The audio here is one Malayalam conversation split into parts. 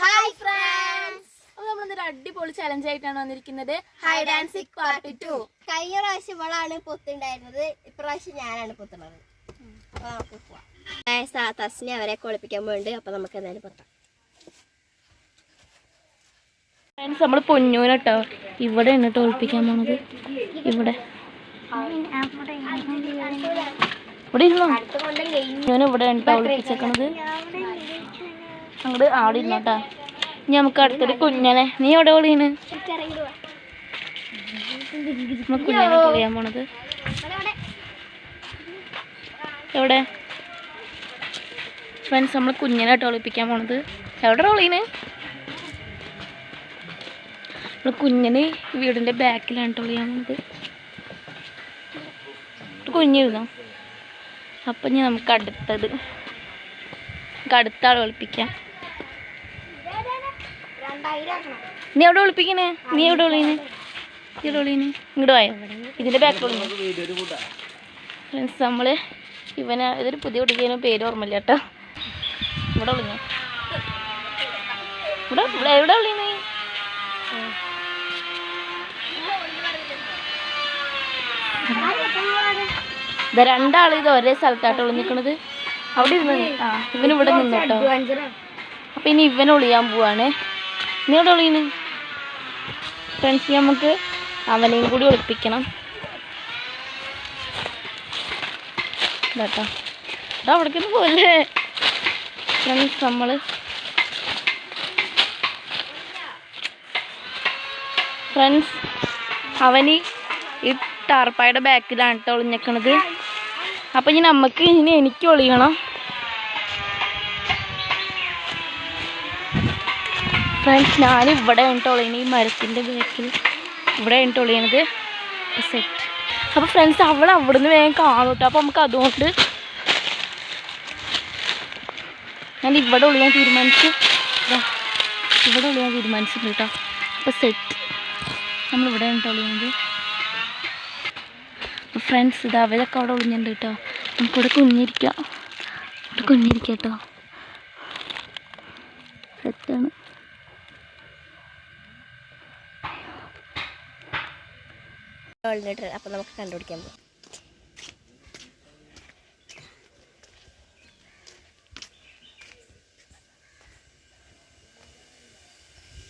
ഹായ് ഫ്രണ്ട്സ്, അപ്പോൾ നമ്മളൊരു അടിപൊളി ചലഞ്ച് ആയിട്ടാണ് വന്നിരിക്കുന്നത്. Hide and seek part 2. കഴിഞ്ഞ പ്രാവശ്യം ഇവളാണ് പൊത്തുണ്ടായിരുന്നത്, ഇപ്രാവശ്യം ഞാനാണ് പൊത്തുന്നത്. അപ്പോൾ നമുക്ക് പോവാം. തസ്നെ അവരെ കുളിപ്പിക്കാൻ പോയിട്ടുണ്ട്. അപ്പോൾ നമുക്ക് എന്തായാലും പൊത്താം. ഫ്രണ്ട്സ്, നമ്മൾ പൊന്നൂരട്ടോ ഇവിടെ എന്നിട്ട് ഒളിപ്പിക്കാൻ പോണത്. ഇവിടെ ഇവിടെ ഇരുന്നോ? ഞാൻ ഇവിടെ എന്നിട്ട് ഒളിപ്പിച്ചേക്കണത്. അങ്ങോട്ട് അവിടെ ഇരുന്നോട്ടാ. ഇനി നമുക്ക് അടുത്തൊരു കുഞ്ഞനെ. നീ എവിടെ ഒളിയാണ്? കുഞ്ഞനെ പൊളിയാൻ പോണത്. എവിടെ ഫ്രണ്ട്സ്? നമ്മൾ കുഞ്ഞനായിട്ട് ഒളിപ്പിക്കാൻ പോണത്. എവിടെ ഒളിയാണ്? നമ്മൾ കുഞ്ഞന് വീടിൻ്റെ ബാക്കിലാണ് ഒളിയാൻ പോണത്. കുഞ്ഞിരുന്നോ? അപ്പം ഇനി നമുക്ക് അടുത്ത ആൾ ഒളിപ്പിക്കാം. നീ എവിടെ ഒളിപ്പിക്കണേ? നീ എവിടെ ഒളിയണ്? ഇവിടെ ഒളിയണ്? ഇങ്ങോട്ട് പോയോ? ഇതിൻ്റെ ബാക്കിൽ ഒളിഞ്ഞു. ഫ്രണ്ട്സ്, നമ്മൾ ഇവനെ ഇതൊരു പുതിയ കുട്ടിക്ക് പേര് ഓർമ്മയില്ല കേട്ടോ. ഇവിടെ ഒളിഞ്ഞു. ഇവിടെ എവിടെ ഒളിയണ്? ഇത് രണ്ടാളും ഇത് ഒരേ സ്ഥലത്തായിട്ട് ഒളിഞ്ഞിക്കണത്. അവിടെ ഇരുന്ന് ഇവനിവിടെ നിന്ന് കേട്ടോ. അപ്പം ഇനി ഇവൻ ഒളിയാൻ പോവാണ്. നീ എവിടെ ഒളിയാണ്? ഫ്രണ്ട്സ്, നമുക്ക് അവനെയും കൂടി ഒളിപ്പിക്കണം കേട്ടോ. അവിടേക്കൊന്നും പോലെ ഫ്രണ്ട്സ്, ഫ്രണ്ട്സ് അവന് ഈ ടാർപ്പായുടെ ബാക്കിലാണ് കേട്ടോ ഒളിഞ്ഞേക്കണത്. അപ്പം ഇനി എനിക്ക് ഒളിയണം. ഫ്രണ്ട്സ്, ഞാനിവിടെ ഉണ്ട് ഒളിയണത്. ഈ മരത്തിൻ്റെ ബാക്കിൽ ഇവിടെ ഉണ്ട് ഒളിയണത്. സെറ്റ്. അപ്പോൾ ഫ്രണ്ട്സ്, അവിടെ നിന്ന് വേഗം കാണും കേട്ടോ. അപ്പോൾ നമുക്ക് അതുകൊണ്ട് ഞാൻ ഇവിടെ ഒളിയാൻ തീരുമാനിച്ചിട്ടുണ്ട് കേട്ടോ. അപ്പോൾ സെറ്റ്. നമ്മളിവിടെ ഉണ്ട് ഒളിയണത്. ഫ്രണ്ട്സ്, ഇത് അവരൊക്കെ അവിടെ ഒളിഞ്ഞിട്ടുണ്ട് കേട്ടോ. നമുക്കിവിടെ കുഞ്ഞിരിക്കാം കേട്ടോ. സെറ്റാണ്. അപ്പോൾ നമുക്ക് കണ്ടുപിടിക്കാൻ പോകാം.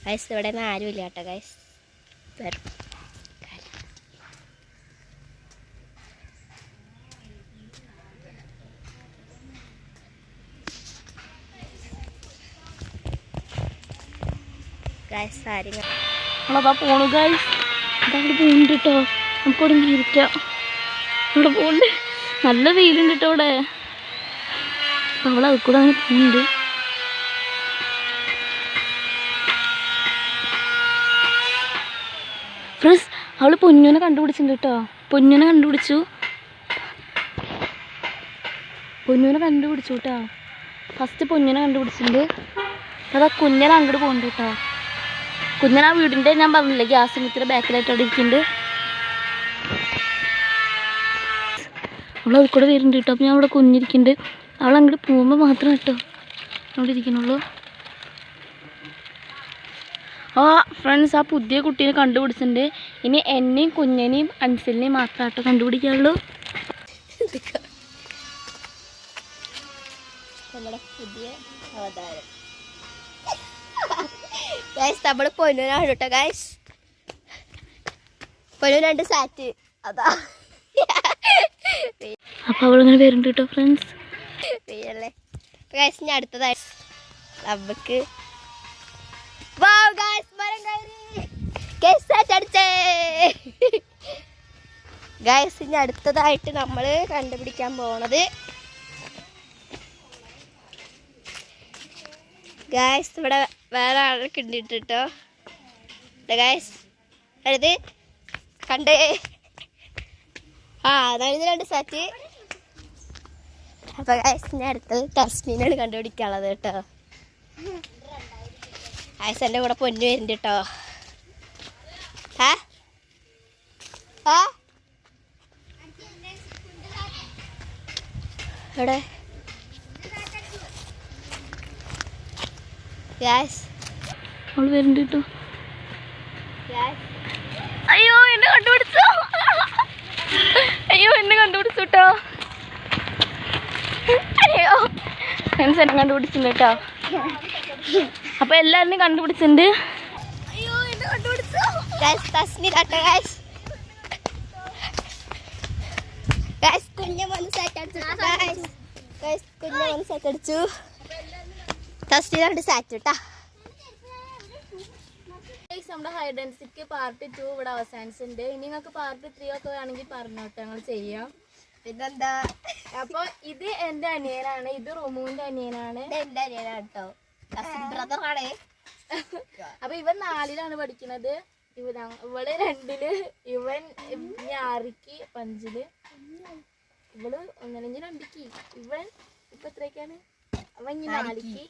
ഗൈസ്, ഇവിടെ നിന്ന് ആരുമില്ല കേട്ടോ. ഗൈസ് വരും. നമ്മളതാ പോണു ഗൈസ്. അതവിടെ പോകുന്നുണ്ട് കേട്ടോ. നമുക്കവിടെ ഇരിക്കാം. ഇവിടെ പോകുന്നുണ്ട്. നല്ല വെയിലുണ്ട് കേട്ടോ അവിടെ. അവൾ അത് കൂടെ അങ്ങനെ പോകുന്നുണ്ട്. ഫ്രണ്ട്സ്, അവൾ പൊന്നൂനെ കണ്ടുപിടിച്ചിട്ടുണ്ട് കേട്ടോ. പൊന്നൂനെ കണ്ടുപിടിച്ചു കേട്ടോ. ഫസ്റ്റ് പൊന്നൂനെ കണ്ടുപിടിച്ചിട്ടുണ്ട്. അതാ കുഞ്ഞനെ അങ്ങോട്ട് പോകുന്നുണ്ട് കേട്ടോ. കുഞ്ഞൻ ആ വീടിൻ്റെ ഞാൻ പറഞ്ഞില്ലേ ഗ്യാസ് മിത്തിൻ്റെ ബാക്കിലായിട്ട് അവിടെ ഇരിക്കുന്നുണ്ട്. അവൾ അത് കൂടെ വരുന്നുണ്ട് കേട്ടോ. അപ്പോൾ ഞാൻ അവിടെ കുഞ്ഞിരിക്കുന്നുണ്ട്. അവൾ അങ്ങോട്ട് പോകുമ്പോൾ മാത്രം കേട്ടോ അവിടെ ഇരിക്കുന്നുള്ളൂ. ഫ്രണ്ട്സ്, ആ പുതിയ കുട്ടീനെ കണ്ടുപിടിച്ചിട്ടുണ്ട്. ഇനി എന്നെയും കുഞ്ഞനെയും അൻസലിനെയും മാത്രം കേട്ടോ കണ്ടുപിടിക്കാനുള്ളൂ. നമ്മുടെ പുതിയ അവതാരം ഗൈസ്. നമ്മൾ പൊന്നൂരാണ് കേട്ടോ ഗൈസ്. പൊന്നു 2 സാറ്റ്. അതാ അപ്പോൾ അവളിങ്ങനെ വരുന്നുണ്ട് കേട്ടോ ഫ്രണ്ട്സ്. പേരല്ലേ ഗൈസ്. ഇനി അടുത്തതായി നമുക്ക് ഗൈസ് ഇനി അടുത്തതായിട്ട് നമ്മൾ കണ്ടുപിടിക്കാൻ പോണത് ഗൈസ്. ഇവിടെ വേറെ ആളൊക്കെ ഉണ്ട് കേട്ടോ ഗൈസ്. അടുത്ത് കണ്ടേ. അതാണ് 2 സാറ്റ്. അപ്പോൾ ഗൈസ്, ഇനി അടുത്തത് തസ്മീനാണ് കണ്ടുപിടിക്കാനുള്ളത് കേട്ടോ. ഗൈസ്, എൻ്റെ കൂടെ പൊന്നു വരുന്നുണ്ട് കേട്ടോ. ഇവിടെ Guys, അവള് വരുന്നുണ്ട് കേട്ടോ. അയ്യോ എന്നെ കണ്ടുപിടിച്ചോ, അയ്യോ എന്നെ കണ്ടുപിടിച്ചു കേട്ടോ. അയ്യോ ഫ്രണ്ട്സ് എന്നെ കണ്ടുപിടിച്ചിട്ടുണ്ട് കേട്ടോ. അപ്പൊ എല്ലാവരും കണ്ടുപിടിച്ചിട്ടുണ്ട്. അയ്യോ എന്നെ കണ്ടുപിടിച്ചു. കുഞ്ഞമ്മ സെറ്റടിച്ചു. തസ്നി സാറ്റിട്ടാ. നമ്മുടെ ഹൈഡ് ആൻഡ് സീക്ക് പാർട്ട് 2 ഇവിടെ അവസാനിച്ചിട്ടുണ്ട്. ഇനി നിങ്ങൾക്ക് പാർട്ട് 3 ഒക്കെ വേണമെങ്കിൽ പറഞ്ഞോട്ടെ, ഞങ്ങൾ ചെയ്യാം. പിന്നെന്താ, അപ്പൊ ഇത് എന്റെ അനിയനാണ്, ഇത് റുമുവിന്റെ അനിയനാണ്. എന്റെ അനിയനാണ് കേട്ടോ, ബ്രദറാണ്. അപ്പൊ ഇവൻ 4ലാണ് പഠിക്കുന്നത്, ഇവള് 2ല്, ഇവൻ 6ക്ക്, 5ല്, ഇവള് 1, 2, 2ക്ക്, ഇവൻ ഇപ്പൊ എത്രയ്ക്കാണ്, അവൻ ഇനി 4ക്ക്,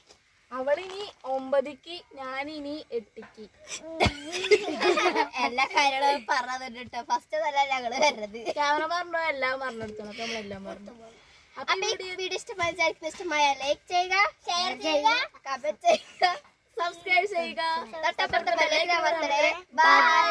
അവളിനി 9ക്ക്, ഞാനിനി 8ക്ക്. എല്ലാ കാര്യങ്ങളും പറഞ്ഞിട്ടോ. ഫസ്റ്റ് നല്ല ഞങ്ങള് വരുന്നത് ക്യാമറ പറഞ്ഞോ, എല്ലാം പറഞ്ഞെടുത്തോ, നമ്മളെല്ലാം പറഞ്ഞു. അപ്പൊ ഈ വീഡിയോ ഇഷ്ടമായ ലൈക്ക് ചെയ്യുക, ഷെയർ ചെയ്യുക, കമന്റ് ചെയ്യുക, സബ്സ്ക്രൈബ് ചെയ്യുക. തൊട്ടപ്പുറത്തെ ബെൽ ഐക്കൺ അമർത്തണേ. ബൈ.